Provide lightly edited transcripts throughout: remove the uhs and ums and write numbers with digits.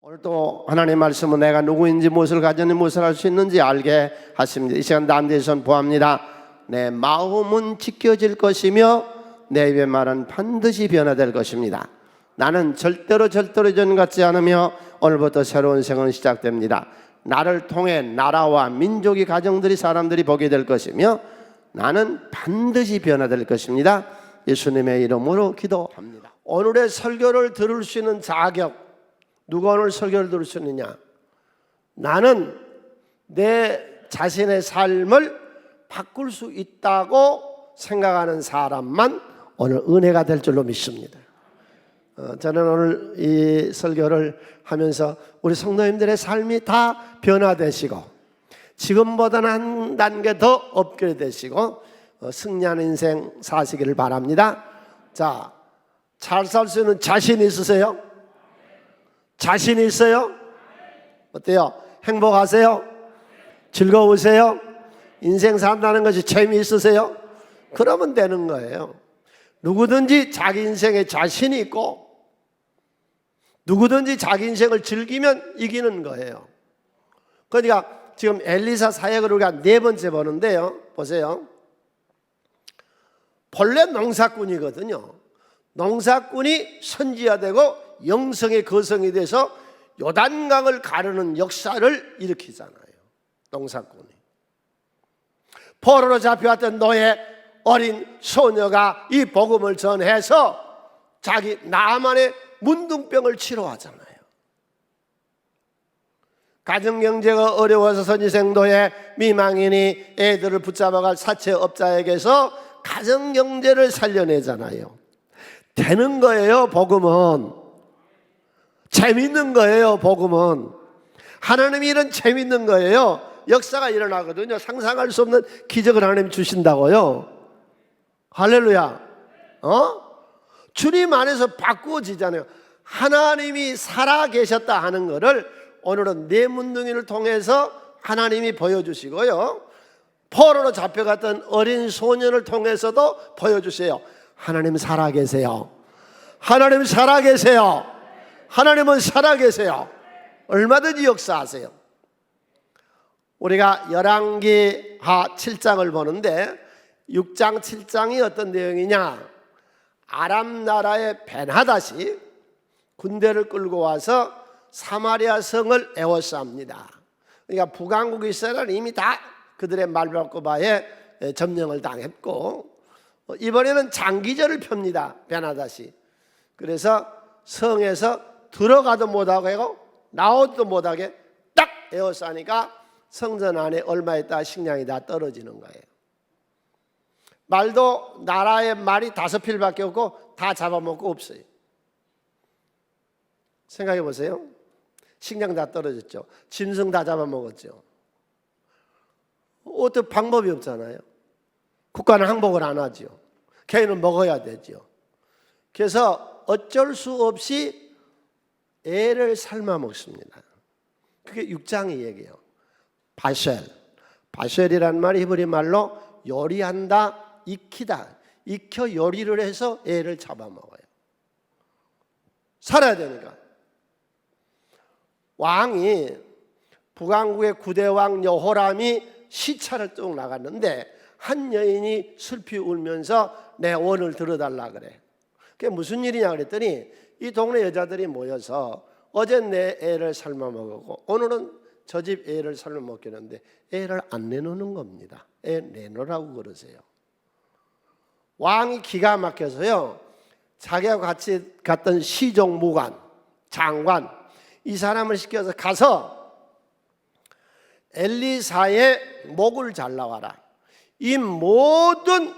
오늘 또 하나님의 말씀은 내가 누구인지 무엇을 가졌는지 무엇을 할 수 있는지 알게 하십니다. 이 시간 남대에서 선포합니다. 내 마음은 지켜질 것이며 내 입의 말은 반드시 변화될 것입니다. 나는 절대로 이전 같지 않으며 오늘부터 새로운 생은 시작됩니다. 나를 통해 나라와 민족이 가정들이 사람들이 보게 될 것이며 나는 반드시 변화될 것입니다. 예수님의 이름으로 기도합니다. 오늘의 설교를 들을 수 있는 자격, 누가 오늘 설교를 들을 수 있느냐? 나는 내 자신의 삶을 바꿀 수 있다고 생각하는 사람만 오늘 은혜가 될 줄로 믿습니다. 저는 오늘 이 설교를 하면서 우리 성도님들의 삶이 다 변화되시고 지금보다는 한 단계 더 업그레이드 되시고 승리하는 인생 사시기를 바랍니다. 자, 잘 살 수 있는 자신 있으세요? 자신 있어요? 어때요? 행복하세요? 즐거우세요? 인생 산다는 것이 재미있으세요? 그러면 되는 거예요. 누구든지 자기 인생에 자신이 있고 누구든지 자기 인생을 즐기면 이기는 거예요. 그러니까 지금 엘리사 사역을 우리가 4번째 보는데요. 보세요. 본래 농사꾼이거든요. 농사꾼이 선지자 되고 영성의 거성이 돼서 요단강을 가르는 역사를 일으키잖아요. 농사꾼이. 포로로 잡혀왔던 노예 어린 소녀가 이 복음을 전해서 자기 나만의 문둥병을 치료하잖아요. 가정경제가 어려워서 선지생도에 미망인이 애들을 붙잡아갈 사채업자에게서 가정경제를 살려내잖아요. 되는 거예요. 복음은 재밌는 거예요. 복음은 하나님이 이런 재밌는 거예요. 역사가 일어나거든요. 상상할 수 없는 기적을 하나님 주신다고요. 할렐루야. 주님 안에서 바꾸어지잖아요. 하나님이 살아 계셨다 하는 것을 오늘은 네 문둥이를 통해서 하나님이 보여주시고요. 포로로 잡혀갔던 어린 소년을 통해서도 보여주세요. 하나님 살아 계세요. 하나님 살아 계세요. 하나님은 살아 계세요. 얼마든지 역사하세요. 우리가 열왕기하 7장을 보는데 6장 7장이 어떤 내용이냐? 아람 나라의 벤하닷이 군대를 끌고 와서 사마리아 성을 에워쌉니다. 그러니까 북왕국 이스라엘은 이미 다 그들의 말발굽하에 점령을 당했고 이번에는 장기전을 펴니다. 벤하닷이. 그래서 성에서 들어가도 못하고 나오지도 못하게 딱 에워싸니까 성전 안에 얼마 있다 식량이 다 떨어지는 거예요. 말도 나라의 말이 5필밖에 없고 다 잡아먹고 없어요. 생각해 보세요. 식량 다 떨어졌죠. 짐승 다 잡아먹었죠. 어떤 방법이 없잖아요. 국가는 항복을 안 하죠. 개인은 먹어야 되죠. 그래서 어쩔 수 없이 애를 삶아 먹습니다. 그게 6장의 얘기예요. 바셀이라는 말이 히브리 말로 요리한다, 익히다. 익혀 요리를 해서 애를 잡아먹어요. 살아야 되니까. 왕이 북왕국의 9대 왕 여호람이 시차를 쭉 나갔는데 한 여인이 슬피 울면서 내 원을 들어달라 그래. 그게 무슨 일이냐 그랬더니 이 동네 여자들이 모여서 어제 내 애를 삶아 먹었고 오늘은 저 집 애를 삶아 먹겠는데 애를 안 내놓는 겁니다. 애 내놓으라고 그러세요. 왕이 기가 막혀서요. 자기하고 같이 갔던 시종무관, 장관 이 사람을 시켜서 가서 엘리사의 목을 잘라와라. 이 모든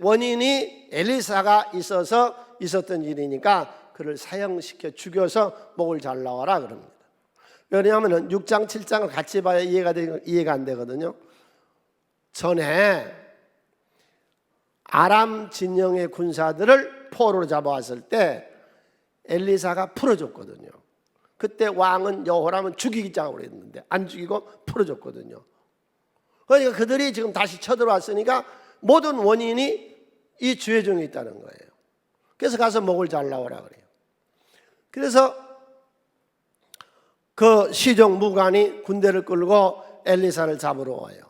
원인이 엘리사가 있어서 있었던 일이니까 그를 사형시켜 죽여서 목을 잘라와라 그럽니다. 왜냐하면 6장 7장을 같이 봐야 이해가 안 되거든요. 전에 아람 진영의 군사들을 포로로 잡아왔을 때 엘리사가 풀어줬거든요. 그때 왕은 여호람은 죽이자고 그랬는데 안 죽이고 풀어줬거든요. 그러니까 그들이 지금 다시 쳐들어왔으니까 모든 원인이 이 주의 종에 있다는 거예요. 그래서 가서 목을 잘라오라 그래요. 그래서 그 시종 무관이 군대를 끌고 엘리사를 잡으러 와요.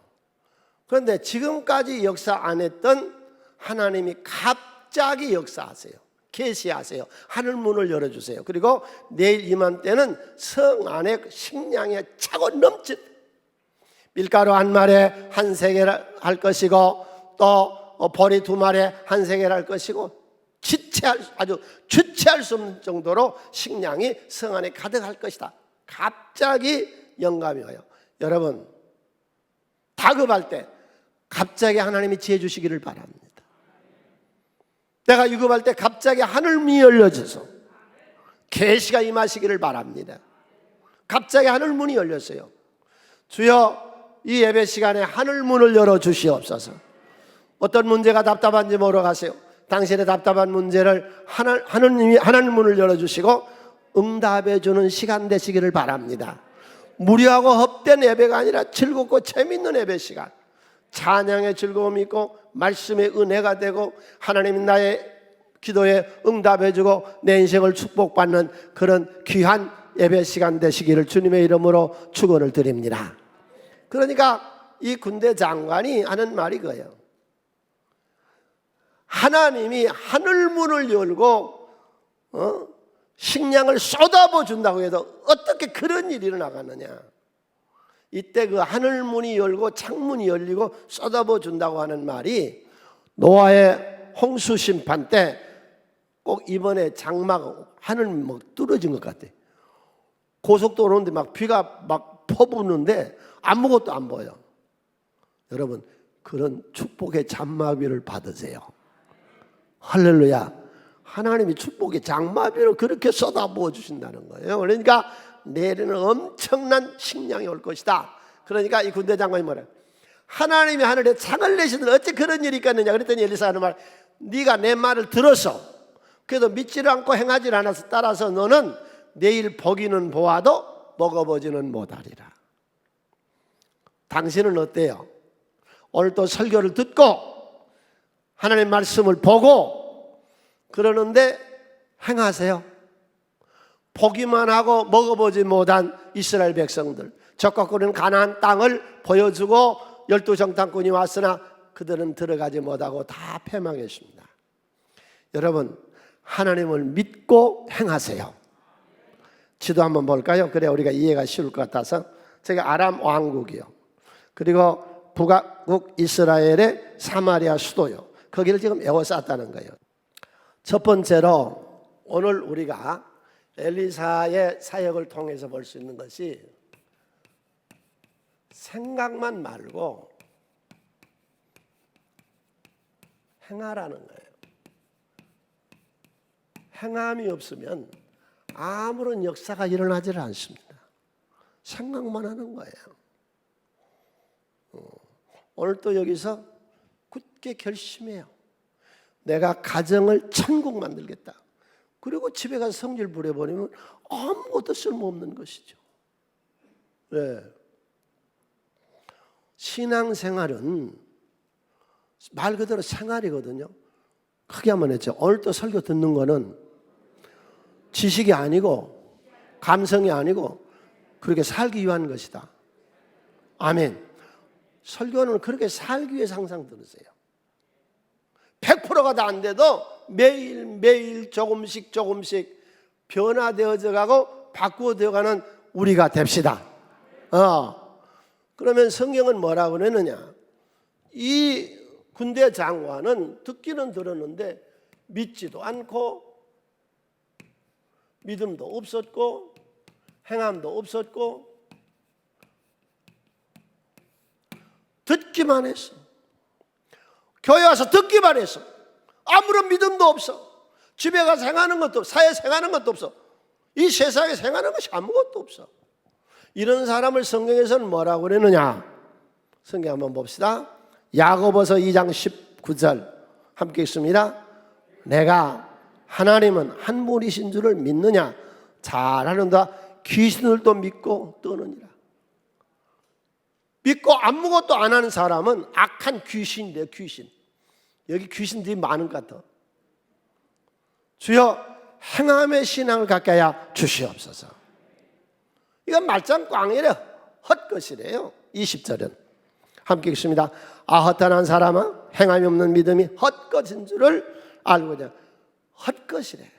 그런데 지금까지 역사 안 했던 하나님이 갑자기 역사하세요. 계시하세요. 하늘 문을 열어주세요. 그리고 내일 이맘때는 성 안에 식량이 차고 넘치, 밀가루 한 마리에 한 세겔 할 것이고, 또 보리 두 마리에 한 세겔 할 것이고, 아주 주체할 수 없는 정도로 식량이 성 안에 가득할 것이다. 갑자기 영감이 와요. 여러분, 다급할 때 갑자기 하나님이 지혜 주시기를 바랍니다. 내가 유급할 때 갑자기 하늘문이 열려져서 계시가 임하시기를 바랍니다. 갑자기 하늘문이 열렸어요. 주여, 이 예배 시간에 하늘문을 열어주시옵소서. 어떤 문제가 답답한지 물어가세요. 당신의 답답한 문제를 하느님이 하늘문을 열어주시고 응답해 주는 시간 되시기를 바랍니다. 무료하고 헛된 예배가 아니라 즐겁고 재밌는 예배 시간, 찬양의 즐거움이 있고 말씀의 은혜가 되고 하나님이 나의 기도에 응답해 주고 내 인생을 축복받는 그런 귀한 예배 시간 되시기를 주님의 이름으로 축원을 드립니다. 그러니까 이 군대 장관이 하는 말이 그거예요. 하나님이 하늘문을 열고 식량을 쏟아부어 준다고 해도 어떻게 그런 일이 일어나가느냐. 이때 그 하늘문이 열고 창문이 열리고 쏟아부어 준다고 하는 말이 노아의 홍수 심판 때 꼭 이번에 장막 하늘 막 뚫어진 것 같아. 고속도로인데 막 비가 막 퍼부는데 아무것도 안 보여. 여러분, 그런 축복의 장마비를 받으세요. 할렐루야. 하나님이 축복의 장마비를 그렇게 쏟아부어 주신다는 거예요. 그러니까 내일은 엄청난 식량이 올 것이다. 그러니까 이 군대 장관이 뭐래? 하나님이 하늘에 창을 내시는 어찌 그런 일이 있겠느냐. 그랬더니 엘리사가 하는 말, 네가 내 말을 들어서 그래도 믿지를 않고 행하지 않아서 따라서 너는 내일 보기는 보아도 먹어보지는 못하리라. 당신은 어때요? 오늘 또 설교를 듣고 하나님의 말씀을 보고 그러는데 행하세요? 보기만 하고 먹어보지 못한 이스라엘 백성들, 적각거리는 가나안 땅을 보여주고 12정탐꾼이 왔으나 그들은 들어가지 못하고 다 패망했습니다. 여러분, 하나님을 믿고 행하세요. 지도 한번 볼까요? 그래 우리가 이해가 쉬울 것 같아서. 저기 아람 왕국이요, 그리고 북왕국 이스라엘의 사마리아 수도요, 거기를 지금 에워쌌다는 거예요. 첫 번째로 오늘 우리가 엘리사의 사역을 통해서 볼 수 있는 것이 생각만 말고 행하라는 거예요. 행함이 없으면 아무런 역사가 일어나지 않습니다. 생각만 하는 거예요. 오늘 또 여기서 굳게 결심해요. 내가 가정을 천국 만들겠다. 그리고 집에 가서 성질 부려버리면 아무것도 쓸모없는 것이죠. 네. 신앙생활은 말 그대로 생활이거든요. 크게 한번 했죠. 오늘 또 설교 듣는 거는 지식이 아니고 감성이 아니고 그렇게 살기 위한 것이다. 아멘. 설교는 그렇게 살기 위해서 항상 들으세요. 100%가 다 안 돼도 매일매일 조금씩 변화되어져 가고 바꾸어져 가는 우리가 됩시다. 그러면 성경은 뭐라고 그러느냐. 이 군대 장관은 듣기는 들었는데 믿지도 않고 믿음도 없었고 행함도 없었고 듣기만 했어. 교회 와서 듣기만 했어. 아무런 믿음도 없어. 집에 가서 행하는 것도 없어. 사회에서 행하는 것도 없어. 이 세상에 행하는 것이 아무것도 없어. 이런 사람을 성경에서는 뭐라고 그러느냐. 성경 한번 봅시다. 야고보서 2장 19절 함께 읽습니다. 내가 하나님은 한 분이신 줄을 믿느냐. 잘하는다. 귀신들도 믿고 떠느니라. 믿고 아무것도 안 하는 사람은 악한 귀신인데요. 귀신. 여기 귀신들이 많은 것 같아. 주여 행함의 신앙을 갖게 하여 주시옵소서. 이건 말짱 꽝이래. 헛것이래요. 20절은 함께 읽습니다. 아 헛단한 사람아 행함이 없는 믿음이 헛것인 줄을 알고자. 헛것이래.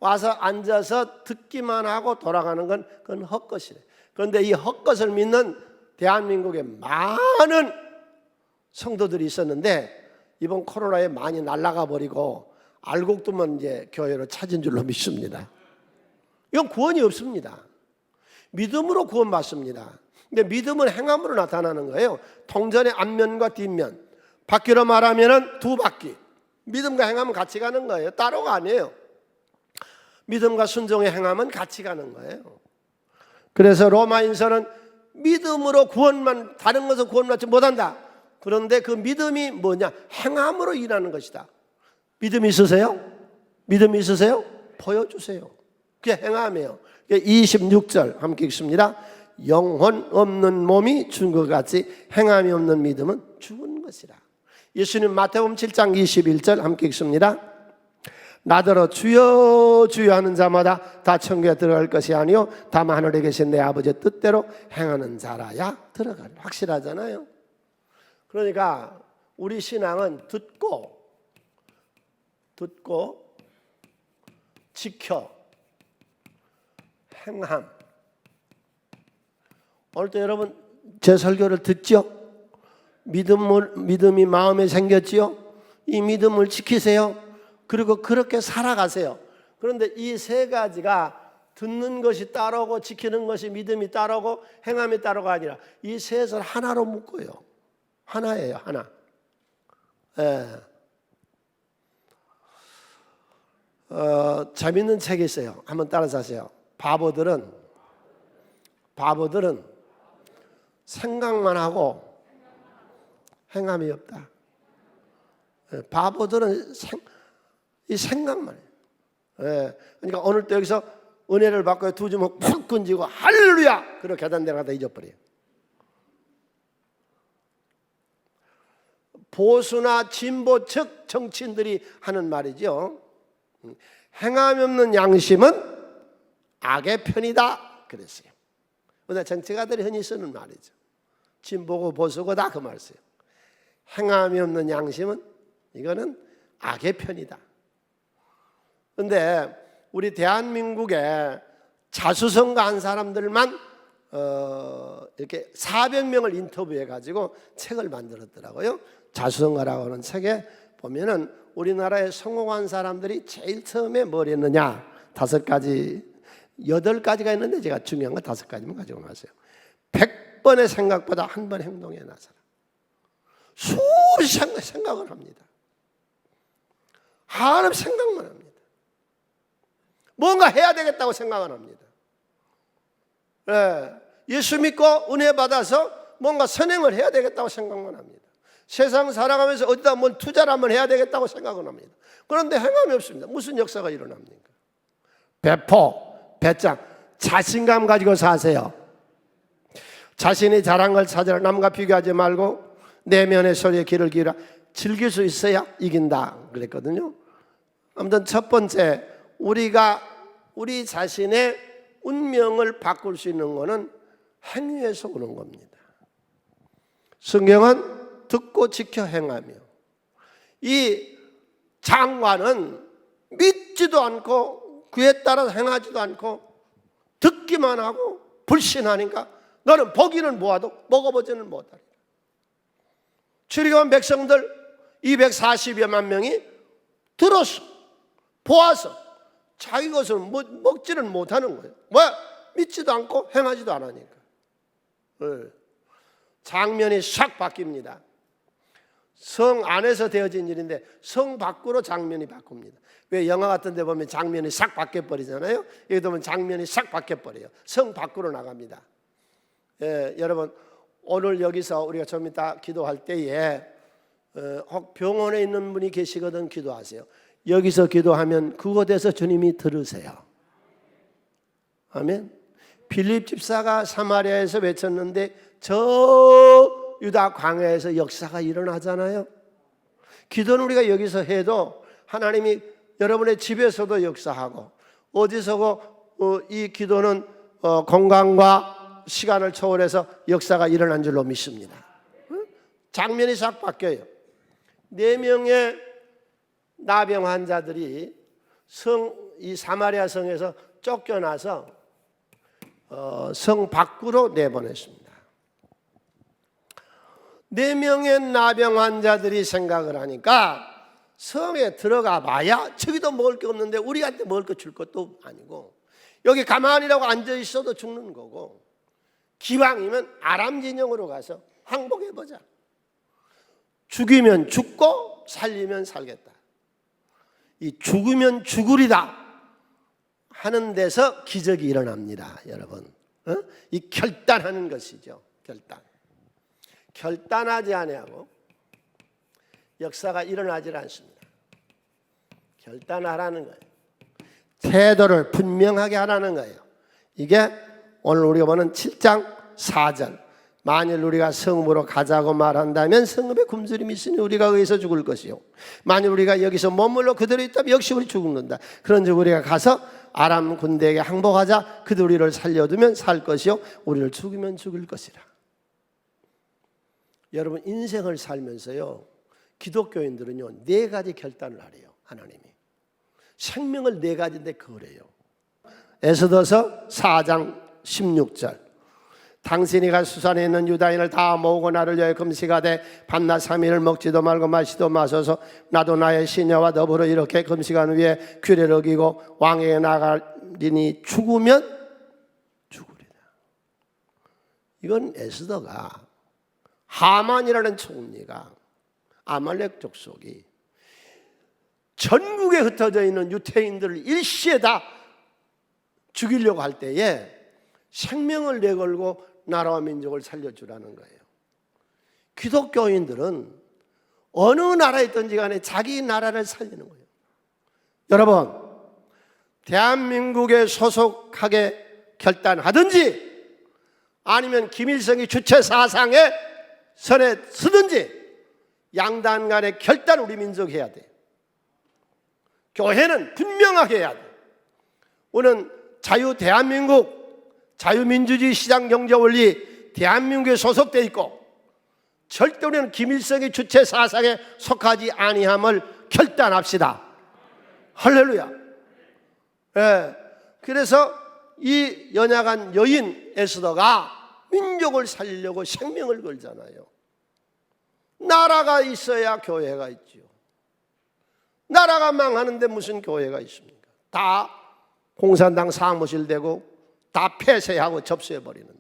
와서 앉아서 듣기만 하고 돌아가는 건 그건 헛것이래. 그런데 이 헛것을 믿는 대한민국에 많은 성도들이 있었는데 이번 코로나에 많이 날아가 버리고 알곡도만 이제 교회로 찾은 줄로 믿습니다. 이건 구원이 없습니다. 믿음으로 구원받습니다. 근데 믿음은 행함으로 나타나는 거예요. 통전의 앞면과 뒷면. 바퀴로 말하면 두 바퀴. 믿음과 행함은 같이 가는 거예요. 따로가 아니에요. 믿음과 순종의 행함은 같이 가는 거예요. 그래서 로마인서는 믿음으로 구원만, 다른 것은 구원받지 못한다. 그런데 그 믿음이 뭐냐? 행함으로 일하는 것이다. 믿음이 있으세요? 믿음이 있으세요? 보여주세요. 그게 행함이에요. 26절 함께 읽습니다. 영혼 없는 몸이 죽은 것 같이 행함이 없는 믿음은 죽은 것이라. 예수님 마태복음 7장 21절 함께 읽습니다. 나더러 주여 주여 하는 자마다 다 천국에 들어갈 것이 아니요 다만 하늘에 계신 내 아버지의 뜻대로 행하는 자라야 들어가리. 확실하잖아요. 그러니까 우리 신앙은 듣고 지켜 행함. 오늘도 여러분 제 설교를 듣죠? 믿음이 마음에 생겼지요? 이 믿음을 지키세요. 그리고 그렇게 살아가세요. 그런데 이 세 가지가 듣는 것이 따르고 지키는 것이 믿음이 따르고 행함이 따르가 아니라 이 셋을 하나로 묶어요. 하나예요, 하나. 재밌는 책이 있어요. 한번 따라서 하세요. 바보들은 생각만 하고 행함이 없다. 바보들은 이 생각만 해요. 그러니까 오늘 또 여기서 은혜를 받고 두 주먹 푹 던지고 할렐루야! 그렇게 계단 내려가다 잊어버려요. 보수나 진보 측 정치인들이 하는 말이죠. 행함이 없는 양심은 악의 편이다 그랬어요. 근데 정치가들이 흔히 쓰는 말이죠. 진보고 보수고 다 그 말 써요. 행함이 없는 양심은 이거는 악의 편이다. 그런데 우리 대한민국에 자수성가한 사람들만 이렇게 400명을 인터뷰해 가지고 책을 만들었더라고요. 자수성가라고 하는 책에 보면은 우리나라에 성공한 사람들이 제일 처음에 뭘 했느냐 5가지 8가지가 있는데 제가 중요한 거 5가지만 가지고 나왔어요. 100번의 생각보다 한 번 행동에 나서라. 수십 생각을 합니다. 하나님 생각만 합니다. 뭔가 해야 되겠다고 생각을 합니다. 예수 믿고 은혜 받아서 뭔가 선행을 해야 되겠다고 생각만 합니다. 세상 살아가면서 어디다 뭘 투자를 한번 해야 되겠다고 생각을 합니다. 그런데 행함이 없습니다. 무슨 역사가 일어납니까? 배짱, 자신감 가지고 사세요. 자신이 잘한 걸 찾으라. 남과 비교하지 말고 내면의 소리에 귀를 기울여 즐길 수 있어야 이긴다 그랬거든요. 아무튼 첫 번째, 우리가 우리 자신의 운명을 바꿀 수 있는 것은 행위에서 오는 겁니다. 성경은 듣고 지켜 행하며, 이 장관은 믿지도 않고 그에 따라 행하지도 않고 듣기만 하고 불신하니까 너는 보기는 모아도 먹어보지는 못하리라. 출애굽한 백성들 240여만 명이 들었어, 보아서 자기 것을 먹지는 못하는 거예요. 뭐야? 믿지도 않고 행하지도 않으니까. 장면이 싹 바뀝니다. 성 안에서 되어진 일인데 성 밖으로 장면이 바꿉니다. 왜 영화 같은 데 보면 장면이 싹 바뀌어버리잖아요. 여기 보면 장면이 싹 바뀌어버려요. 성 밖으로 나갑니다. 여러분 오늘 여기서 우리가 좀 이따 기도할 때에 혹 병원에 있는 분이 계시거든 기도하세요. 여기서 기도하면 그곳에서 주님이 들으세요. 아멘. 빌립 집사가 사마리아에서 외쳤는데 저 유다 광야에서 역사가 일어나잖아요. 기도는 우리가 여기서 해도 하나님이 여러분의 집에서도 역사하고 어디서고 이 기도는 공간과 시간을 초월해서 역사가 일어난 줄로 믿습니다. 장면이 싹 바뀌어요. 4명의 나병 환자들이 이 사마리아 성에서 쫓겨나서 성 밖으로 내보냈습니다. 4명의 나병 환자들이 생각을 하니까 성에 들어가 봐야 저기도 먹을 게 없는데 우리한테 먹을 거 줄 것도 아니고 여기 가만히라고 앉아 있어도 죽는 거고 기왕이면 아람 진영으로 가서 항복해보자. 죽이면 죽고 살리면 살겠다. 이 죽으면 죽으리다 하는 데서 기적이 일어납니다. 여러분, 이 결단하는 것이죠. 결단하지 아니하고 역사가 일어나질 않습니다. 결단하라는 거예요. 태도를 분명하게 하라는 거예요. 이게 오늘 우리가 보는 7장 4절. 만일 우리가 성읍으로 가자고 말한다면 성읍에 굶주림이 있으니 우리가 거기서 죽을 것이요. 만일 우리가 여기서 머물러 그대로 있다면 역시 우리 죽는다. 그런즉 우리가 가서 아람 군대에게 항복하자. 그들 우리를 살려두면 살 것이요 우리를 죽이면 죽을 것이라. 여러분, 인생을 살면서요, 기독교인들은요 4가지 결단을 하래요. 하나님이 생명을 4가지인데 그래요. 에스더서 4장 16절. 당신이가 수산에 있는 유다인을 다 모으고 나를 위하여 금식하되 밤낮 3일을 먹지도 말고 마시도 마셔서 나도 나의 시녀와 더불어 이렇게 금식한 후에 규례를 어기고 왕에게 나가리니 죽으면 죽으리라. 이건 에스더가 하만이라는 총리가 아말렉 족속이 전국에 흩어져 있는 유태인들을 일시에 다 죽이려고 할 때에 생명을 내걸고 나라와 민족을 살려주라는 거예요. 기독교인들은 어느 나라에 있든지 간에 자기 나라를 살리는 거예요. 여러분, 대한민국에 소속하게 결단하든지 아니면 김일성이 주체 사상에 선에 서든지 양단 간의 결단 우리 민족 해야 돼. 교회는 분명하게 해야 돼. 우리는 자유 대한민국, 자유민주주의 시장경제원리 대한민국에 소속되어 있고 절대 우리는 김일성의 주체 사상에 속하지 아니함을 결단합시다. 할렐루야. 네. 그래서 이 연약한 여인 에스더가 민족을 살리려고 생명을 걸잖아요. 나라가 있어야 교회가 있죠. 나라가 망하는데 무슨 교회가 있습니까? 다 공산당 사무실 되고 다 폐쇄하고 접수해버리는데.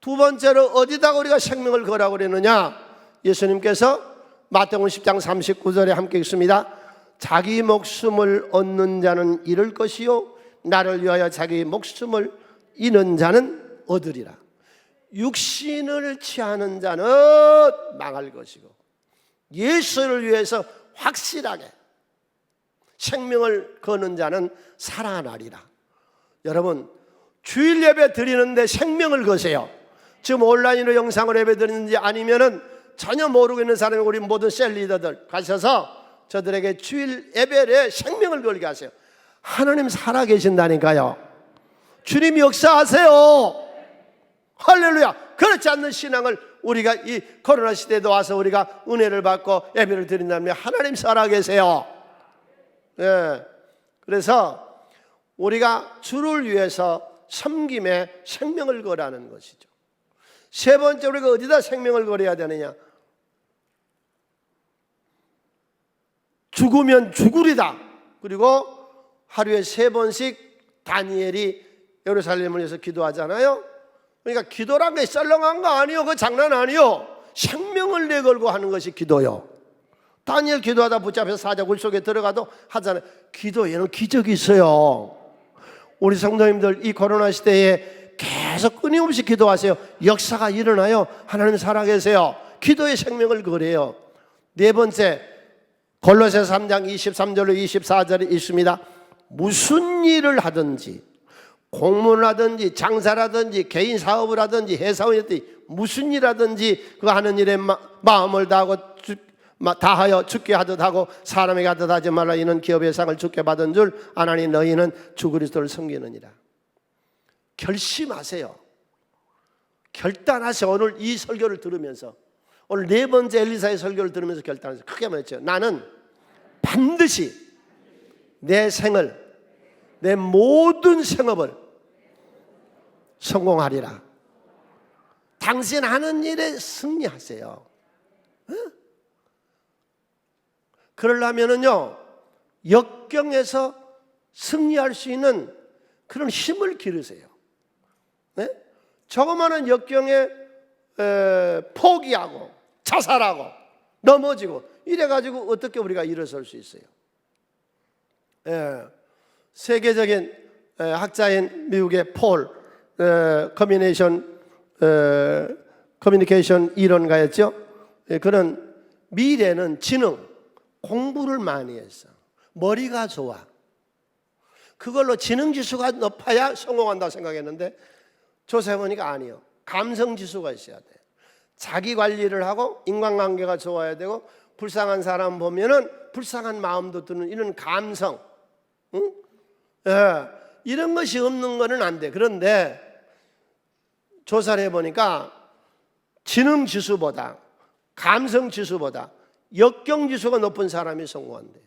두 번째로 어디다가 우리가 생명을 거라고 그랬느냐? 예수님께서 마태복음 10장 39절에 함께 읽습니다. 자기 목숨을 얻는 자는 잃을 것이요 나를 위하여 자기 목숨을 잃는 자는 얻으리라. 육신을 취하는 자는 망할 것이고 예수를 위해서 확실하게 생명을 거는 자는 살아나리라. 여러분, 주일 예배 드리는데 생명을 거세요. 지금 온라인으로 영상으로 예배 드리는지 아니면은 전혀 모르고 있는 사람이 우리 모든 셀 리더들 가셔서 저들에게 주일 예배에 생명을 걸게 하세요. 하나님 살아계신다니까요. 주님 역사하세요. 할렐루야. 그렇지 않는 신앙을 우리가 이 코로나 시대에도 와서 우리가 은혜를 받고 예배를 드린다면 하나님 살아계세요. 예. 그래서 우리가 주를 위해서 섬김에 생명을 거라는 것이죠. 세 번째, 우리가 어디다 생명을 걸어야 되느냐? 죽으면 죽으리다. 그리고 하루에 3번씩 다니엘이 예루살렘을 위해서 기도하잖아요. 그러니까 기도란 게 썰렁한 거 아니요. 그거 장난 아니요. 생명을 내걸고 하는 것이 기도요. 다니엘 기도하다 붙잡혀서 사자굴 속에 들어가도 하잖아요. 기도에는 기적이 있어요. 우리 성도님들 이 코로나 시대에 계속 끊임없이 기도하세요. 역사가 일어나요. 하나님 살아계세요. 기도의 생명을 거래요. 네 번째, 골로새서 3장 23절로 24절에 있습니다. 무슨 일을 하든지 공무를 하든지 장사를 하든지 개인 사업을 하든지 회사원이든지 무슨 일 하든지 그 하는 일에 마음을 다하여 죽게 하듯 하고 사람에게 하듯 하지 말라. 이는 기업의 상을 죽게 받은 줄 아나니 너희는 주 그리스도를 섬기느니라. 결심하세요. 결단하세요. 오늘 이 설교를 들으면서, 오늘 네 번째 엘리사의 설교를 들으면서 결단하세요. 크게 말했죠. 나는 반드시 내 생을, 내 모든 생업을 성공하리라. 당신 하는 일에 승리하세요. 그러려면은요, 역경에서 승리할 수 있는 그런 힘을 기르세요. 네? 조그마한 역경에 포기하고 자살하고 넘어지고 이래가지고 어떻게 우리가 일어설 수 있어요? 세계적인 학자인 미국의 폴 커뮤니케이션 이론가였죠. 그런 미래는 지능, 공부를 많이 했어. 머리가 좋아. 그걸로 지능지수가 높아야 성공한다고 생각했는데 조사해보니까 아니요. 감성지수가 있어야 돼요. 자기 관리를 하고 인간관계가 좋아야 되고 불쌍한 사람 보면은 불쌍한 마음도 드는 이런 감성, 응? 이런 것이 없는 거는 안 돼. 그런데 조사를 해보니까 지능지수보다 감성지수보다 역경지수가 높은 사람이 성공한대요.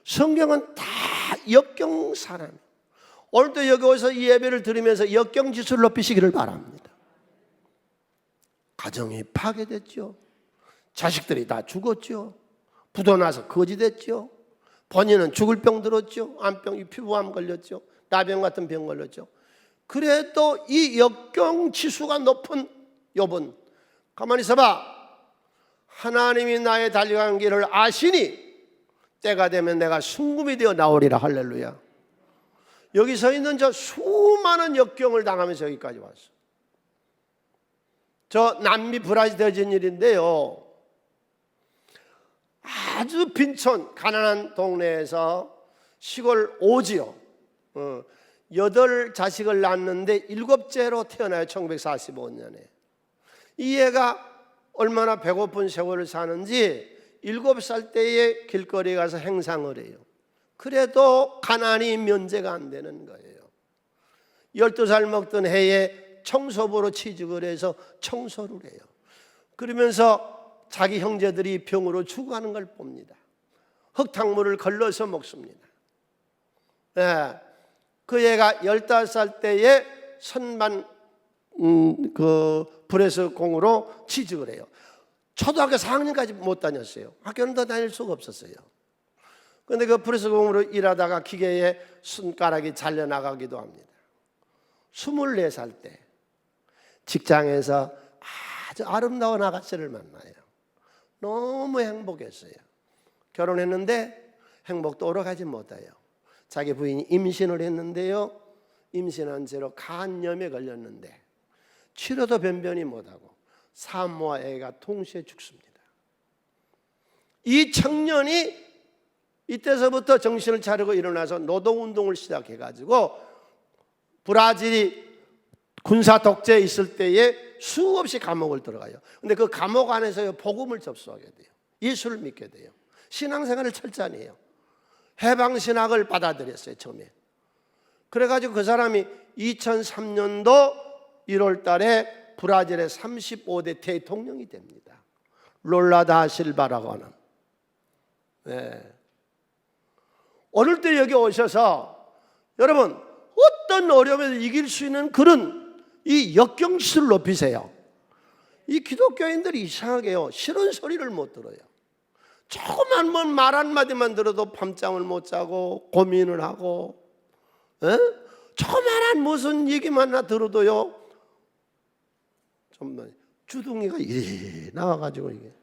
성경은 다 역경 사람. 오늘도 여기 오셔서 이 예배를 들으면서 역경지수를 높이시기를 바랍니다. 가정이 파괴됐죠. 자식들이 다 죽었죠. 부도 나서 거지 됐죠. 본인은 죽을 병 들었죠. 암병, 피부암 걸렸죠. 나병 같은 병 걸렸죠. 그래도 이 역경지수가 높은 욥은 가만히 있어봐. 하나님이 나의 달려간 길을 아시니 때가 되면 내가 순금이 되어 나오리라. 할렐루야. 여기 서 있는 저 수많은 역경을 당하면서 여기까지 왔어. 저 남미 브라질 되어진 일인데요, 아주 빈촌 가난한 동네에서 시골 오지요. 8자식을 낳았는데 7째로 태어나요. 1945년에. 이 애가 얼마나 배고픈 세월을 사는지 7살 때에 길거리에 가서 행상을 해요. 그래도 가난이 면제가 안 되는 거예요. 12살 먹던 해에 청소부로 취직을 해서 청소를 해요. 그러면서 자기 형제들이 병으로 죽어가는 걸 봅니다. 흙탕물을 걸러서 먹습니다. 그 애가 15살 때에 선반 그 프레스 공으로 취직을 해요. 초등학교 4학년까지 못 다녔어요. 학교는 더 다닐 수가 없었어요. 그런데 그 프레스 공으로 일하다가 기계에 손가락이 잘려나가기도 합니다. 24살 때 직장에서 아주 아름다운 아가씨를 만나요. 너무 행복했어요. 결혼했는데 행복도 오래가지 못해요. 자기 부인이 임신을 했는데요, 임신한 채로 간염에 걸렸는데 치료도 변변히 못하고 산모와 애가 동시에 죽습니다. 이 청년이 이때서부터 정신을 차리고 일어나서 노동운동을 시작해가지고 브라질이 군사 독재에 있을 때에 수없이 감옥을 들어가요. 근데 그 감옥 안에서 복음을 접수하게 돼요. 예수를 믿게 돼요. 신앙생활을 철저히 해요. 해방신학을 받아들였어요, 처음에. 그래가지고 그 사람이 2003년도 1월 달에 브라질의 35대 대통령이 됩니다. 롤라 다 실바라고 하는. 네. 오늘 때 여기 오셔서 여러분 어떤 어려움에도 이길 수 있는 그런 이 역경지수를 높이세요. 이 기독교인들이 이상하게요, 싫은 소리를 못 들어요. 조그만 말 한마디만 들어도 밤잠을 못 자고 고민을 하고, 조그만한 무슨 얘기만 하나 들어도요 좀 주둥이가 이리 나와가지고 이게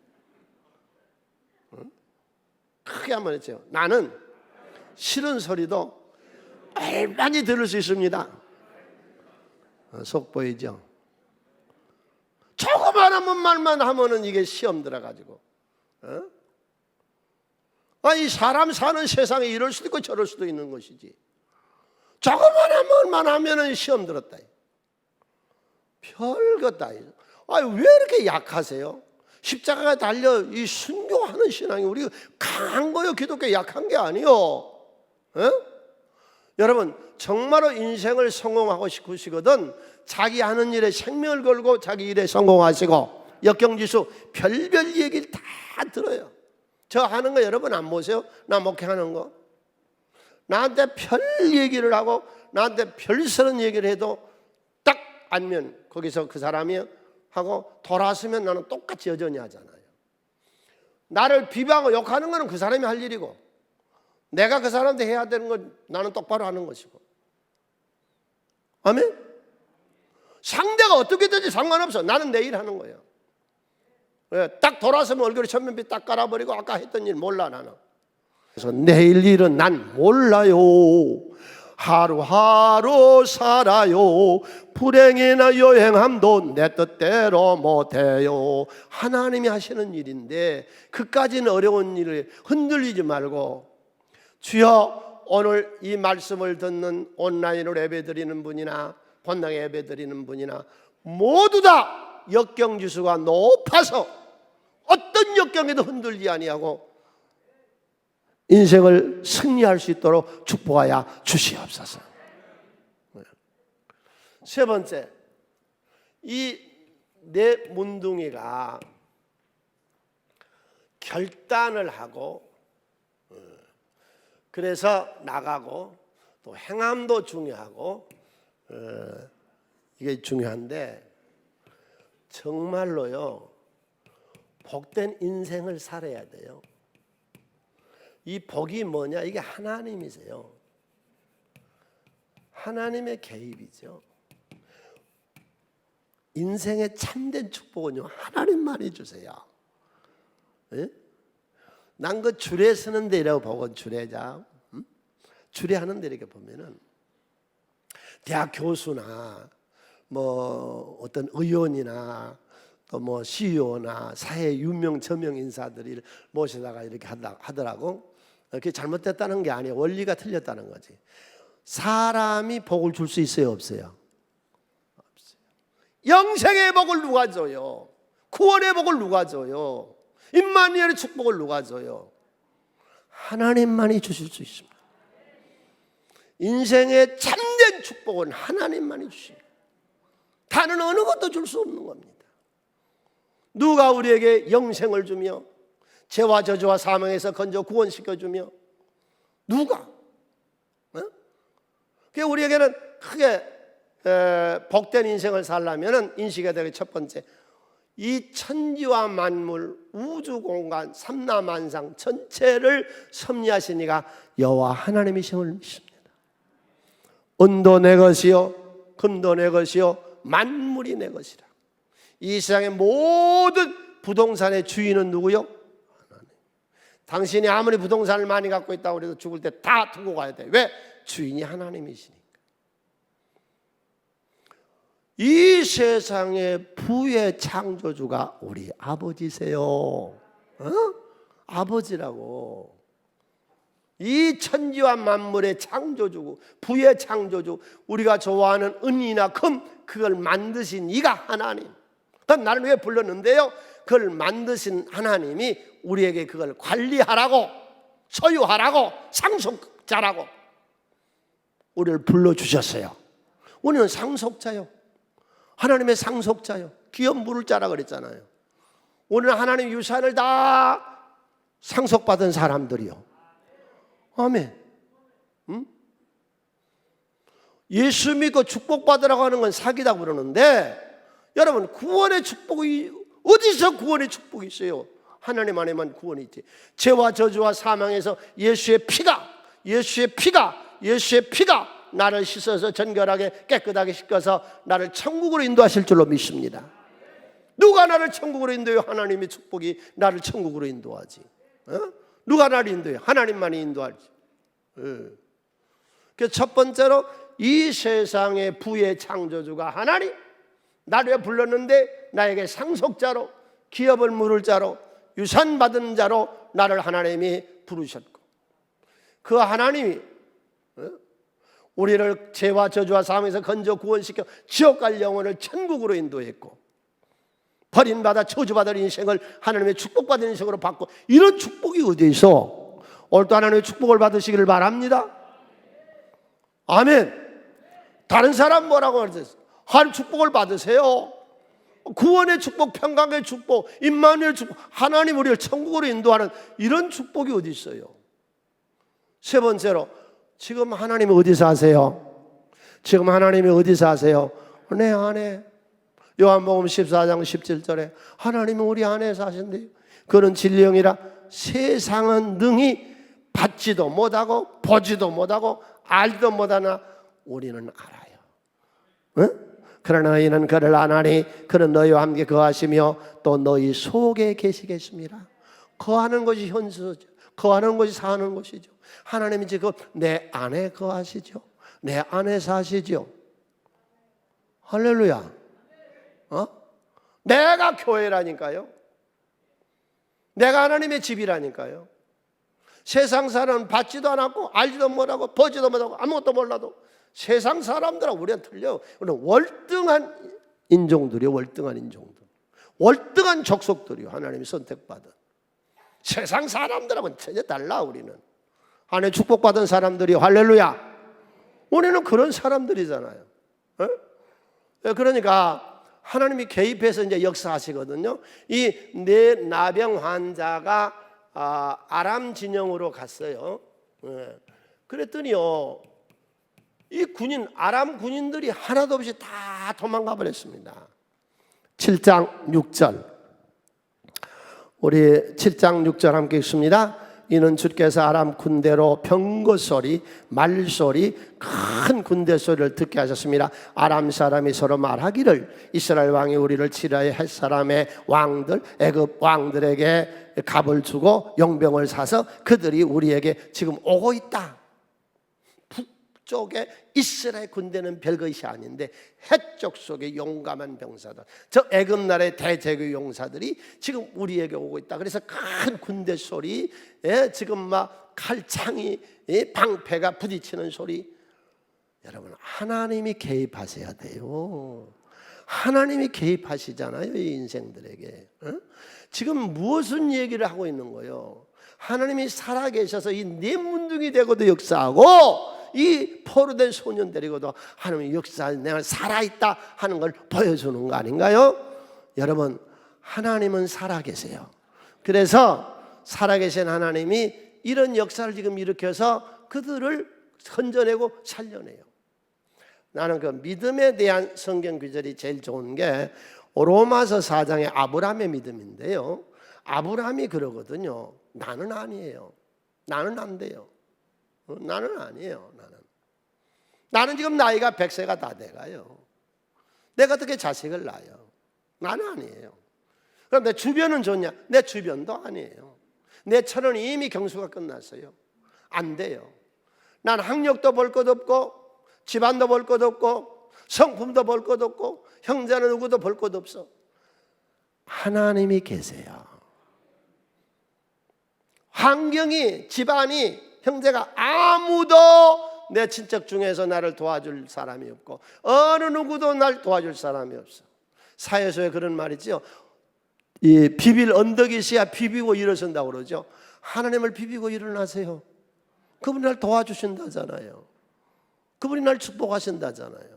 크게 한번 했죠. 나는 싫은 소리도 많이 들을 수 있습니다. 속 보이죠? 조그마한 말만 하면은 이게 시험 들어가지고, 이 사람 사는 세상에 이럴 수도 있고 저럴 수도 있는 것이지. 조그마한 말만 하면은 시험 들었다. 별것다. 왜 이렇게 약하세요? 십자가가 달려 이 순교하는 신앙이 우리 강한 거요. 기독교 약한 게 아니요. 여러분 정말로 인생을 성공하고 싶으시거든 자기 하는 일에 생명을 걸고 자기 일에 성공하시고 역경지수 별별 얘기를 다 들어요. 저 하는 거 여러분 안 보세요? 나 목회하는 거 나한테 별 얘기를 하고 나한테 별스러운 얘기를 해도 딱 알면 거기서 그 사람이 하고 돌아서면 나는 똑같이 여전히 하잖아요. 나를 비방하고 욕하는 거는 그 사람이 할 일이고 내가 그 사람한테 해야 되는 건 나는 똑바로 하는 것이고. 아멘? 상대가 어떻게 되지 상관없어. 나는 내 일 하는 거예요. 딱 돌아서면 얼굴에 천면빛 딱 깔아버리고 아까 했던 일 몰라 나는. 그래서 내일 일은 난 몰라요. 하루하루 살아요. 불행이나 여행함도 내 뜻대로 못해요. 하나님이 하시는 일인데 그까지는 어려운 일을 흔들리지 말고 주여 오늘 이 말씀을 듣는 온라인으로 예배드리는 분이나 본당에 예배드리는 분이나 모두 다 역경지수가 높아서 어떤 역경에도 흔들리지 아니하고 인생을 승리할 수 있도록 축복하여 주시옵소서. 세 번째, 이 내 문둥이가 결단을 하고 그래서 나가고 또 행함도 중요하고 이게 중요한데 정말로요 복된 인생을 살아야 돼요. 이 복이 뭐냐? 이게 하나님이세요. 하나님의 개입이죠. 인생의 참된 축복은요 하나님만이 주세요. 예? 난 그 주례 쓰는 데라고 보고 주례자 주례하는 데 이렇게 보면은 대학 교수나 뭐 어떤 의원이나 또 뭐 CEO나 사회 유명 저명 인사들이 모시다가 이렇게 하더라고. 그게 잘못됐다는 게 아니에요. 원리가 틀렸다는 거지. 사람이 복을 줄 수 있어요, 없어요? 없어요. 영생의 복을 누가 줘요? 구원의 복을 누가 줘요? 임마누엘의 축복을 누가 줘요? 하나님만이 주실 수 있습니다. 인생의 참된 축복은 하나님만이 주십니다. 다른 어느 것도 줄 수 없는 겁니다. 누가 우리에게 영생을 주며 죄와 저주와 사망에서 건져 구원시켜주며 누가? 그게 우리에게는 크게 복된 인생을 살려면 인식해야 되는 첫 번째, 이 천지와 만물 우주 공간 삼라만상 전체를 섭리하시니가 여호와 하나님이심을 믿습니다. 은도 내 것이요 금도 내 것이요 만물이 내 것이라. 이 세상의 모든 부동산의 주인은 누구요? 하나님. 당신이 아무리 부동산을 많이 갖고 있다고 해도 죽을 때 다 두고 가야 돼. 왜? 주인이 하나님이시니까. 이 세상의 부의 창조주가 우리 아버지세요. 아버지라고. 이 천지와 만물의 창조주고 부의 창조주, 우리가 좋아하는 은이나 금, 그걸 만드신 이가 하나님. 그럼 나는 왜 불렀는데요? 그걸 만드신 하나님이 우리에게 그걸 관리하라고, 소유하라고, 상속자라고 우리를 불러주셨어요. 우리는 상속자요. 하나님의 상속자요. 기업 물을 자라 그랬잖아요. 우리는 하나님 유산을 다 상속받은 사람들이요. 아멘. 예수 믿고 축복받으라고 하는 건 사기다 그러는데, 여러분 구원의 축복이 어디서 구원의 축복이 있어요? 하나님 안에만 구원이 있지. 죄와 저주와 사망에서 예수의 피가 나를 씻어서 정결하게 깨끗하게 씻겨서 나를 천국으로 인도하실 줄로 믿습니다. 누가 나를 천국으로 인도해요? 하나님의 축복이 나를 천국으로 인도하지. 누가 나를 인도해요? 하나님만이 인도하지. 그래서 첫 번째로 이 세상의 부의 창조주가 하나님, 나를 왜 불렀는데 나에게 상속자로, 기업을 물을 자로, 유산 받은 자로 나를 하나님이 부르셨고, 그 하나님이 우리를 죄와 저주와 사망에서 건져 구원시켜 지옥 갈 영혼을 천국으로 인도했고, 버림받아 저주받을 인생을 하나님의 축복받은 인생으로 바꿔. 이런 축복이 어디에 있어? 오늘도 하나님의 축복을 받으시기를 바랍니다. 아멘. 다른 사람 뭐라고 하세요? 하나님 축복을 받으세요. 구원의 축복, 평강의 축복, 임마누엘 축복, 하나님 우리를 천국으로 인도하는 이런 축복이 어디 있어요? 세 번째로, 지금 하나님이 어디서 사세요? 지금 하나님이 어디서 사세요? 내 안에. 요한복음 14장 17절에 하나님이 우리 안에 사신대요. 그는 진리영이라 세상은 능히 받지도 못하고 보지도 못하고 알지도 못하나 우리는 알아요. 응? 그러나 너희는 그를 아나니 그는 너희와 함께 거하시며 또 너희 속에 계시겠습니다. 거하는 것이 현수죠. 거하는 것이 사는 것이죠. 하나님이 지금 내 안에 거하시죠. 내 안에 사시죠. 할렐루야. 내가 교회라니까요. 내가 하나님의 집이라니까요. 세상 사람은 받지도 않았고 알지도 못하고 보지도 못하고 아무것도 몰라도 세상 사람들하고 우리는 틀려. 우리는 월등한 인종들이요. 월등한 인종들, 월등한 족속들이요. 하나님이 선택받은 세상 사람들하고는 전혀 달라. 우리는 하나님 축복받은 사람들이요. 할렐루야. 우리는 그런 사람들이잖아요. 그러니까 하나님이 개입해서 이제 역사하시거든요. 이 내 나병 환자가 아람 진영으로 갔어요. 그랬더니요, 이 군인, 아람 군인들이 하나도 없이 다 도망가 버렸습니다. 7장 6절, 우리 7장 6절 함께 읽습니다. 이는 주께서 아람 군대로 병거 소리, 말소리, 큰 군대 소리를 듣게 하셨습니다. 아람 사람이 서로 말하기를 이스라엘 왕이 우리를 치려해 헷 사람의 왕들, 애굽 왕들에게 값을 주고 용병을 사서 그들이 우리에게 지금 오고 있다. 북쪽에 이스라엘 군대는 별것이 아닌데 해쪽 속에 용감한 병사들, 저 애굽 나라의 대제국 용사들이 지금 우리에게 오고 있다. 그래서 큰 군대 소리, 지금 막 칼창이, 방패가 부딪히는 소리. 여러분, 하나님이 개입하셔야 돼요. 하나님이 개입하시잖아요, 이 인생들에게. 지금 무슨 얘기를 하고 있는 거예요? 하나님이 살아계셔서 이 네 문둥이 되고도 역사하고 이 포로된 소년 데리고도 하나님의 역사, 내가 살아있다 하는 걸 보여주는 거 아닌가요? 여러분, 하나님은 살아계세요. 그래서 살아계신 하나님이 이런 역사를 지금 일으켜서 그들을 건져내고 살려내요. 나는 그 믿음에 대한 성경 구절이 제일 좋은 게 로마서 4장의 아브라함의 믿음인데요, 아브라함이 그러거든요. 나는 아니에요. 나는 안 돼요. 나는 아니에요. 나는 지금 나이가 100세가 다 돼가요. 내가 어떻게 자식을 낳아요? 나는 아니에요. 그럼 내 주변은 좋냐? 내 주변도 아니에요. 내 철은 이미 경수가 끝났어요. 안 돼요. 난 학력도 볼 것 없고 집안도 볼 것 없고 성품도 볼 것 없고 형제는 누구도 볼 것 없어. 하나님이 계세요. 환경이, 집안이, 형제가 아무도 내 친척 중에서 나를 도와줄 사람이 없고 어느 누구도 날 도와줄 사람이 없어. 사회에서 그런 말이죠. 이 비빌 언덕이 있어야 비비고 일어선다고 그러죠. 하나님을 비비고 일어나세요. 그분이 날 도와주신다잖아요. 그분이 날 축복하신다잖아요.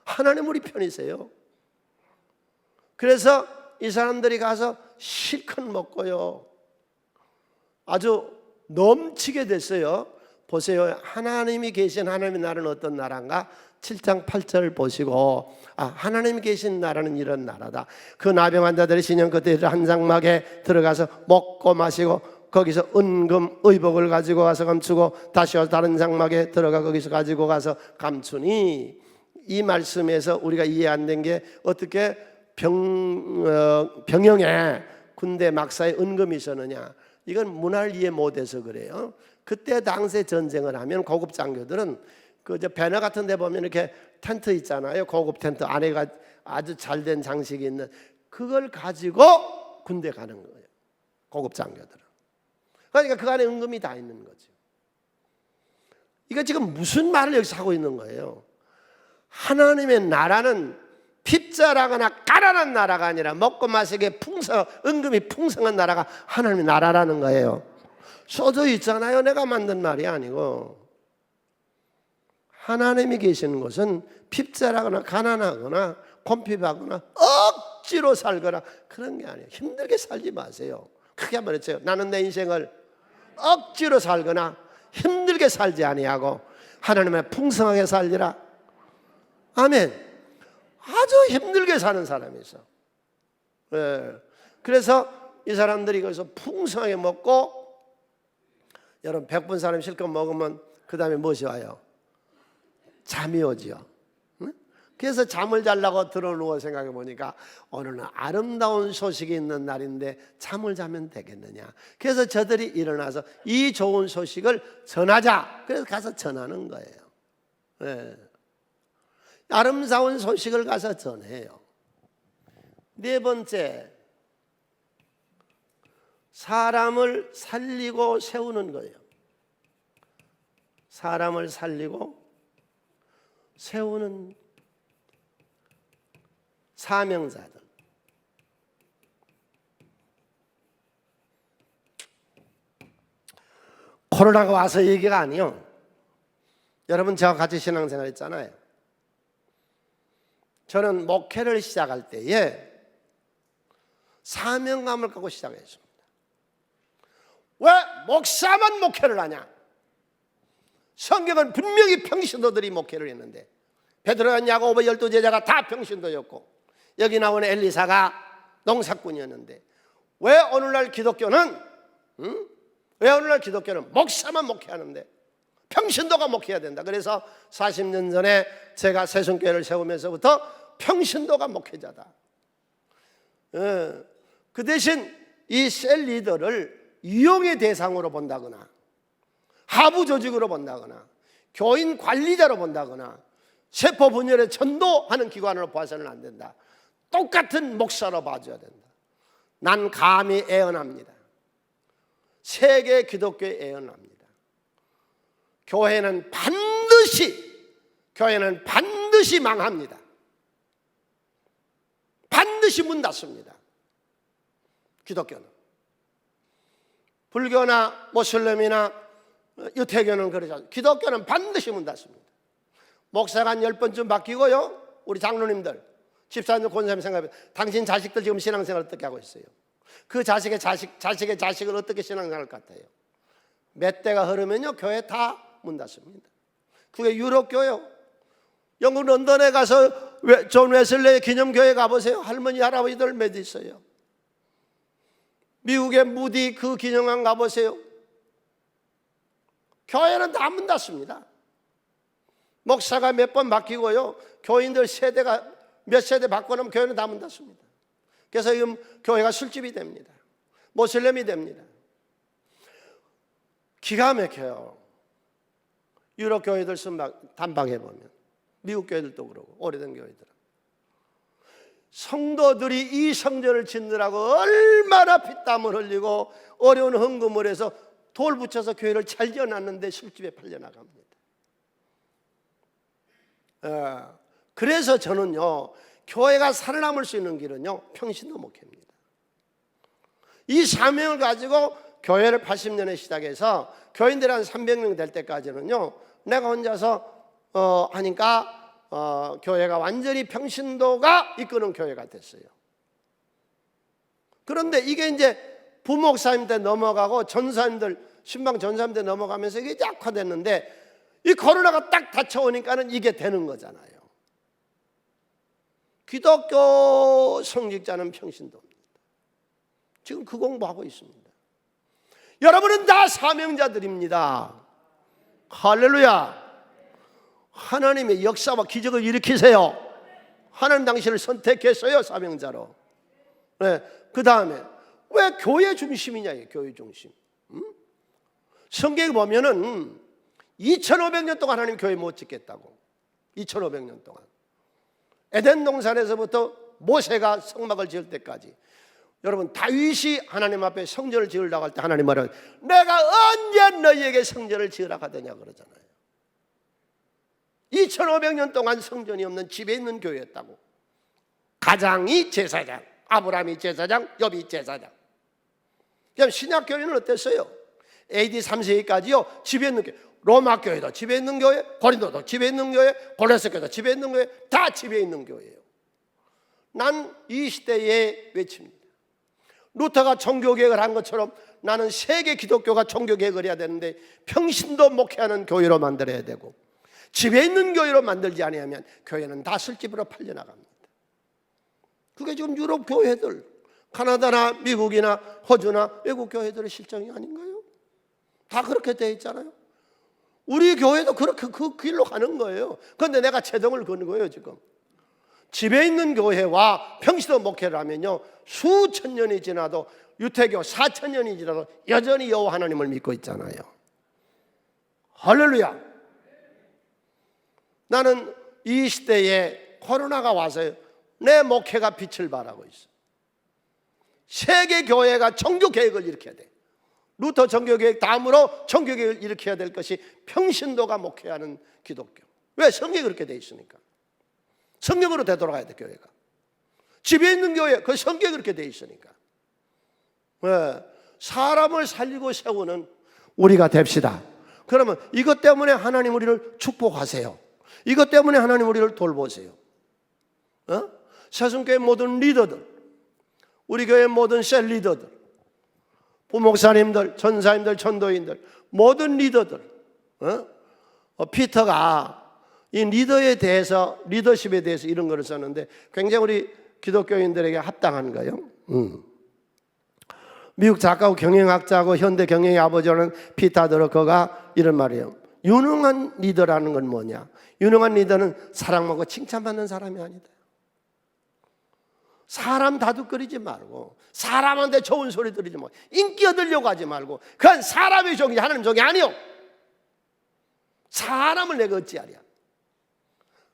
하나님 우리 편이세요. 그래서 이 사람들이 가서 실컷 먹고요, 아주 넘치게 됐어요. 보세요. 하나님이 계신, 하나님의 나라는 어떤 나라인가? 7장 8절 보시고, 하나님이 계신 나라는 이런 나라다. 그 나병 환자들이 신령 그때를 한 장막에 들어가서 먹고 마시고 거기서 은금 의복을 가지고 가서 감추고 다시 와서 다른 장막에 들어가 거기서 가지고 가서 감추니, 이 말씀에서 우리가 이해 안 된 게 어떻게 병영에 군대 막사에 은금이 있었느냐? 이건 문화를 이해 못해서 그래요. 그때 당시에 전쟁을 하면 고급 장교들은 그 배너 같은 데 보면 이렇게 텐트 있잖아요. 고급 텐트 안에가 아주 잘된 장식이 있는, 그걸 가지고 군대 가는 거예요, 고급 장교들은. 그러니까 그 안에 은금이 다 있는 거죠. 이거 지금 무슨 말을 여기서 하고 있는 거예요? 하나님의 나라는 핍절하거나 가난한 나라가 아니라 먹고 마시기에 은금이 풍성한 나라가 하나님의 나라라는 거예요. 써져 있잖아요. 내가 만든 말이 아니고. 하나님이 계시는 곳은 핍절하거나 가난하거나 곰핍하거나 억지로 살거나 그런 게 아니에요. 힘들게 살지 마세요. 크게 한번 했어요. 나는 내 인생을 억지로 살거나 힘들게 살지 아니하고 하나님의 풍성하게 살리라. 아멘. 아주 힘들게 사는 사람이 있어. 그래서 이 사람들이 거기서 풍성하게 먹고, 여러분 100분 사람 실컷 먹으면 그 다음에 무엇이 와요? 잠이 오지요. 그래서 잠을 자려고 들어누워 생각해 보니까 오늘은 아름다운 소식이 있는 날인데 잠을 자면 되겠느냐. 그래서 저들이 일어나서 이 좋은 소식을 전하자. 그래서 가서 전하는 거예요. 아름다운 소식을 가서 전해요. 네 번째, 사람을 살리고 세우는 거예요. 사람을 살리고 세우는 사명자들. 코로나가 와서 얘기가 아니요. 여러분 저와 같이 신앙생활 했잖아요. 저는 목회를 시작할 때에 사명감을 갖고 시작했습니다. 왜 목사만 목회를 하냐? 성경은 분명히 평신도들이 목회를 했는데 베드로와 야고보 12제자가 다 평신도였고 여기 나오는 엘리사가 농사꾼이었는데 왜 오늘날 기독교는 목사만 목회하는데 평신도가 목회해야 된다. 그래서 40년 전에 제가 새순교회를 세우면서부터 평신도가 목회자다. 그 대신 이 셀 리더를 유용의 대상으로 본다거나 하부 조직으로 본다거나 교인 관리자로 본다거나 세포 분열에 전도하는 기관으로 봐서는 안 된다. 똑같은 목사로 봐줘야 된다. 난 감히 애언합니다. 세계 기독교에 애언합니다. 교회는 반드시 망합니다. 반드시 문 닫습니다. 기독교는. 불교나 모슬림이나 유태교는 그러지 않습니다. 기독교는 반드시 문 닫습니다. 목사가 한 10번쯤 바뀌고요. 우리 장로님들, 집사님들, 권사님 생각해 보세요. 당신 자식들 지금 신앙생활 어떻게 하고 있어요? 그 자식의 자식을 어떻게 신앙생활 같아요? 몇 대가 흐르면요 교회 다 문 닫습니다. 그게 유럽교요. 영국 런던에 가서 존 웨슬레의 기념교회 가보세요. 할머니 할아버지들 몇 있어요. 미국의 무디 그 기념관 가보세요. 교회는 다 문 닫습니다. 목사가 몇 번 바뀌고요. 교인들 세대가 몇 세대 바꿔놓으면 교회는 다 문 닫습니다. 그래서 지금 교회가 술집이 됩니다. 모슬렘이 됩니다. 기가 막혀요. 유럽 교회들 단방해보면 미국 교회들도 그러고 오래된 교회들 성도들이 이 성전을 짓느라고 얼마나 피땀을 흘리고 어려운 헌금을 해서 돌 붙여서 교회를 잘 지어놨는데 술집에 팔려나갑니다. 그래서 저는요 교회가 살아남을 수 있는 길은요 평신도 목회입니다. 이 사명을 가지고 교회를 80년에 시작해서 교인들이 한 300명 될 때까지는요 내가 혼자서 하니까 교회가 완전히 평신도가 이끄는 교회가 됐어요. 그런데 이게 이제 부목사님 때 넘어가고 전사님들 신방 전사님 때 넘어가면서 이게 약화됐는데 이 코로나가 딱 닥쳐오니까는 이게 되는 거잖아요. 기독교 성직자는 평신도입니다. 지금 그 공부하고 있습니다. 여러분은 다 사명자들입니다. 할렐루야. 하나님의 역사와 기적을 일으키세요. 하나님 당신을 선택했어요 사명자로. 그 다음에 왜 교회 중심이냐. 교회 중심. 성경에 보면은 2500년 동안 하나님 교회 못 짓겠다고. 2500년 동안 에덴 동산에서부터 모세가 성막을 지을 때까지. 여러분 다윗이 하나님 앞에 성전을 지으려고 할 때 하나님 말은 내가 언제 너희에게 성전을 지으라 하더냐 그러잖아요. 2500년 동안 성전이 없는 집에 있는 교회였다고. 가장이 제사장, 아브라함이 제사장, 욥이 제사장. 그럼 신약 교회는 어땠어요? AD 3세기까지요 집에 있는 교회. 로마 교회도 집에 있는 교회, 고린도도 집에 있는 교회, 골로새 교회도 집에 있는 교회, 다 집에 있는 교회예요. 난 이 시대에 외칩니다. 루터가 종교개혁을 한 것처럼 나는 세계 기독교가 종교개혁을 해야 되는데 평신도 목회하는 교회로 만들어야 되고 집에 있는 교회로 만들지 않으면 교회는 다 술집으로 팔려나갑니다. 그게 지금 유럽 교회들, 카나다나 미국이나 호주나 외국 교회들의 실정이 아닌가요? 다 그렇게 되어 있잖아요. 우리 교회도 그렇게 그 길로 가는 거예요. 그런데 내가 제동을 거는 거예요. 지금 집에 있는 교회와 평시도 목회를 하면요, 수천 년이 지나도 유태교 4,000년이 지나도 여전히 여호와 하나님을 믿고 있잖아요. 할렐루야. 나는 이 시대에 코로나가 와서 내 목회가 빛을 발하고 있어. 세계 교회가 종교 개혁을 일으켜야 돼. 루터 종교 개혁 다음으로 종교 개혁을 일으켜야 될 것이 평신도가 목회하는 기독교. 왜? 성경이 그렇게 돼 있으니까. 성경으로 되돌아가야 돼. 교회가 집에 있는 교회, 그 성경이 그렇게 돼 있으니까. 왜? 사람을 살리고 세우는 우리가 됩시다. 그러면 이것 때문에 하나님 우리를 축복하세요. 이것 때문에 하나님 우리를 돌보세요. 세순교회 모든 리더들, 우리 교회 모든 셀 리더들, 부목사님들, 전사님들, 전도인들, 모든 리더들, 피터가 이 리더에 대해서, 리더십에 대해서 이런 거를 썼는데 굉장히 우리 기독교인들에게 합당한 거예요. 미국 작가고 경영학자고 현대 경영의 아버지라는 피터 드러커가 이런 말이에요. 유능한 리더라는 건 뭐냐? 유능한 리더는 사랑받고 칭찬받는 사람이 아니다. 사람 다독거리지 말고, 사람한테 좋은 소리 들리지 말고, 인기 얻으려고 하지 말고, 그건 사람의 종이지 하나님 종이 아니요. 사람을 내가 어찌하랴.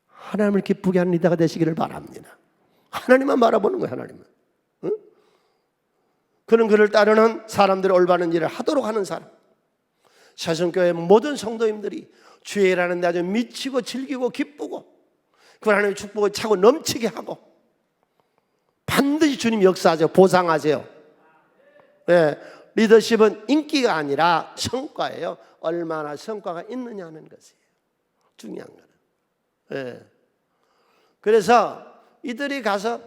하나님을 기쁘게 하는 리더가 되시기를 바랍니다. 하나님만 바라보는 거예요. 하나님은. 그는 그를 따르는 사람들의 올바른 일을 하도록 하는 사람. 세순교회 모든 성도님들이 주의 일하는 데 아주 미치고 즐기고 기쁘고 그 하나님의 축복을 차고 넘치게 하고 반드시 주님 역사하세요. 보상하세요. 네, 리더십은 인기가 아니라 성과예요. 얼마나 성과가 있느냐는 것이에요. 중요한 거는. 네. 그래서 이들이 가서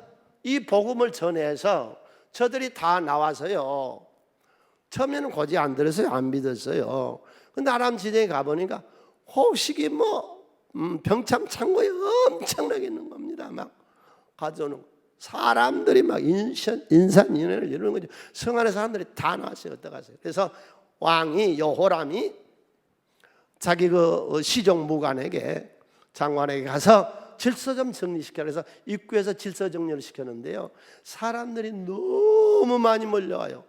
이 복음을 전해서 저들이 다 나와서요, 처음에는 고지 안 들었어요. 안 믿었어요. 근데 아람 지대에 가보니까 혹시 병참 창고에 엄청나게 있는 겁니다. 막 가져오는 거. 사람들이 막 인산인해를 이루는 거죠. 성 안에 사람들이 다 나왔어요. 어떡하세요? 그래서 왕이 여호람이 자기 그 시종무관에게, 장관에게 가서 질서 좀 정리시켜라 해서 입구에서 질서 정리를 시켰는데요, 사람들이 너무 많이 몰려와요.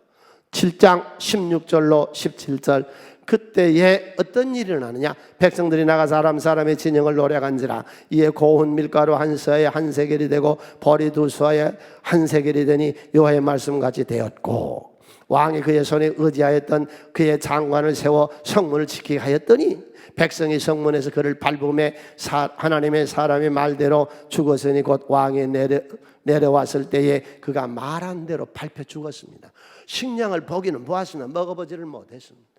7장 16절로 17절. 그때에 어떤 일이 일어나느냐? 백성들이 나가 사람의 진영을 노래간지라. 이에 고운 밀가루 한 서에 한 세겔이 되고 보리 두 서에 한 세겔이 되니 여호와의 말씀같이 되었고, 왕이 그의 손에 의지하였던 그의 장관을 세워 성문을 지키게 하였더니 백성이 성문에서 그를 밟음에 하나님의 사람의 말대로 죽었으니 곧 왕이 내려왔을 때에 그가 말한 대로 밟혀 죽었습니다. 식량을 보기는 보았으나 먹어보지를 못했습니다.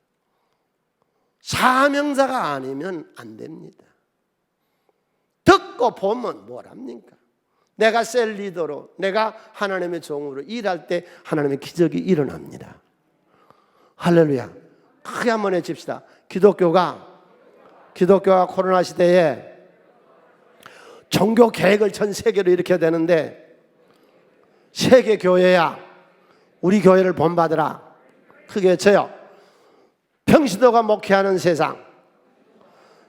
사명자가 아니면 안 됩니다. 듣고 보면 뭐랍니까? 내가 셀 리더로, 내가 하나님의 종으로 일할 때 하나님의 기적이 일어납니다. 할렐루야. 크게 한번 외칩시다. 기독교가 코로나 시대에 종교 계획을 전 세계로 일으켜야 되는데, 세계 교회야 우리 교회를 본받으라. 크게 외쳐요. 평신도가 목회하는 세상,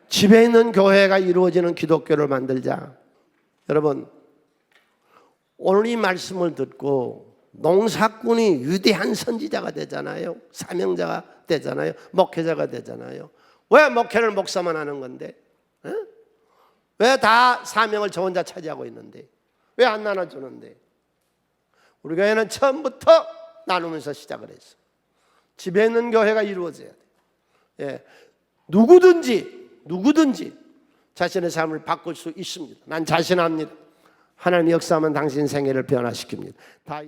집에 있는 교회가 이루어지는 기독교를 만들자. 여러분, 오늘 이 말씀을 듣고 농사꾼이 위대한 선지자가 되잖아요. 사명자가 되잖아요. 목회자가 되잖아요. 왜 목회를 목사만 하는 건데? 왜 다 사명을 저 혼자 차지하고 있는데? 왜 안 나눠주는데? 우리 교회는 처음부터 나누면서 시작을 했어. 집에 있는 교회가 이루어져야 돼. 예. 누구든지 자신의 삶을 바꿀 수 있습니다. 난 자신합니다. 하나님 역사하면 당신 생애를 변화시킵니다. 다